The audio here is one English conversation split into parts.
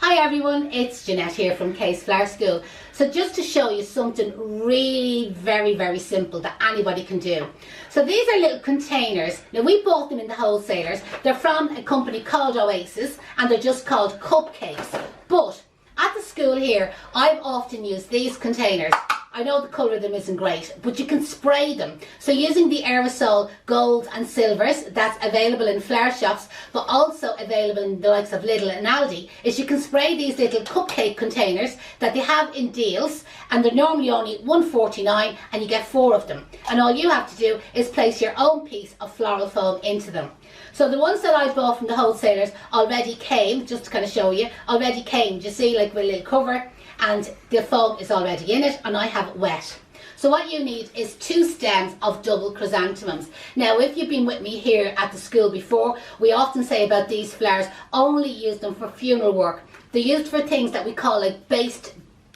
Hi everyone, it's Janette here from Case Flower School. So just to show you something really very simple that anybody can do. So these are little containers. Now we bought them in the wholesalers. They're from a company called Oasis and they're just called cupcakes. But at the school here, I've often used these containers. I know the colour of them isn't great, but you can spray them. So using the aerosol golds and silvers that's available in flower shops, but also available in the likes of Lidl and Aldi, is you can spray these little cupcake containers that they have in deals, and they're normally only $1.49 and you get 4 of them. And all you have to do is place your own piece of floral foam into them. So the ones that I bought from the wholesalers already came, just to kind of show you, already came, you see, like with a little cover, and the foam is already in it, and I have it wet. So what you need is 2 stems of double chrysanthemums. Now if you've been with me here at the school before, we often say about these flowers, only use them for funeral work. They're used for things that we call like based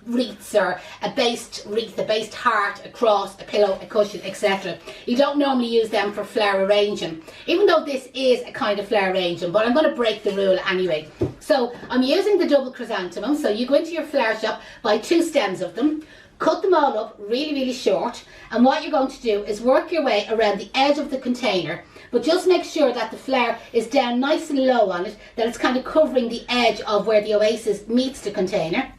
wreaths, or a based wreath, a based heart, a cross, a pillow, a cushion, etc. You don't normally use them for flower arranging, even though this is a kind of flower arranging, but I'm going to break the rule anyway. So I'm using the double chrysanthemums. So you go into your flower shop, buy 2 stems of them, cut them all up really short, and what you're going to do is work your way around the edge of the container, but just make sure that the flower is down nice and low on it, that it's kind of covering the edge of where the Oasis meets the container.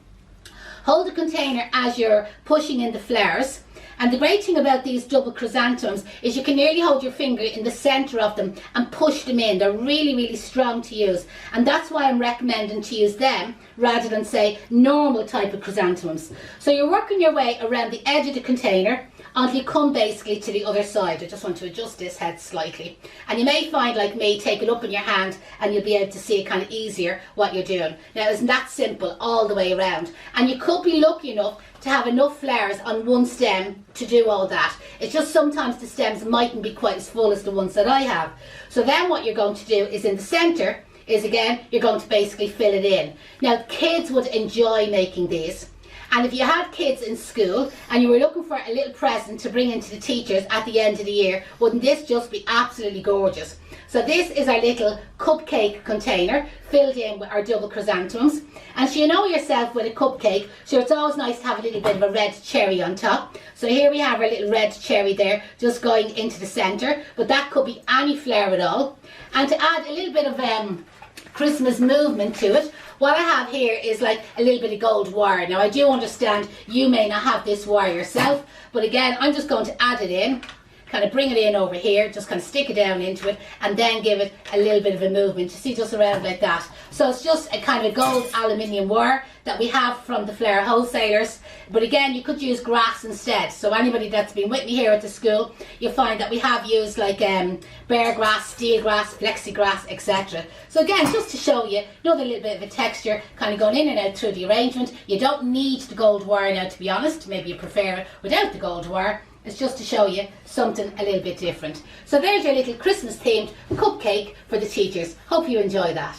Hold the container as you're pushing in the flowers. And the great thing about these double chrysanthemums is you can nearly hold your finger in the centre of them and push them in. They're really strong to use. And that's why I'm recommending to use them rather than, say, normal type of chrysanthemums. So you're working your way around the edge of the container until you come basically to the other side. I just want to adjust this head slightly. And you may find, like me, take it up in your hand and you'll be able to see kind of easier what you're doing. Now, isn't that simple all the way around? And you could be lucky enough to have enough flowers on one stem to do all that. It's just sometimes the stems mightn't be quite as full as the ones that I have. So then what you're going to do is in the centre is, again, you're going to basically fill it in. Now, kids would enjoy making these. And if you had kids in school and you were looking for a little present to bring into the teachers at the end of the year, wouldn't this just be absolutely gorgeous? So this is our little cupcake container filled in with our double chrysanthemums. And so you know yourself with a cupcake, so it's always nice to have a little bit of a red cherry on top. So here we have our little red cherry there, just going into the centre, but that could be any flower at all. And to add a little bit of Christmas movement to it, what I have here is like a little bit of gold wire. Now I do understand you may not have this wire yourself, but again, I'm just going to add it in, kind of bring it in over here, just kind of stick it down into it, and then give it a little bit of a movement. You see, just around like that. So it's just a kind of gold aluminium wire that we have from the flower wholesalers. But again, you could use grass instead. So anybody that's been with me here at the school, you'll find that we have used like bare grass, steel grass, flexi-grass, etc. So again, just to show you another little bit of a texture kind of going in and out through the arrangement. You don't need the gold wire now, to be honest. Maybe you prefer it without the gold wire. It's just to show you something a little bit different. So there's your little Christmas themed cupcake for the teachers. Hope you enjoy that.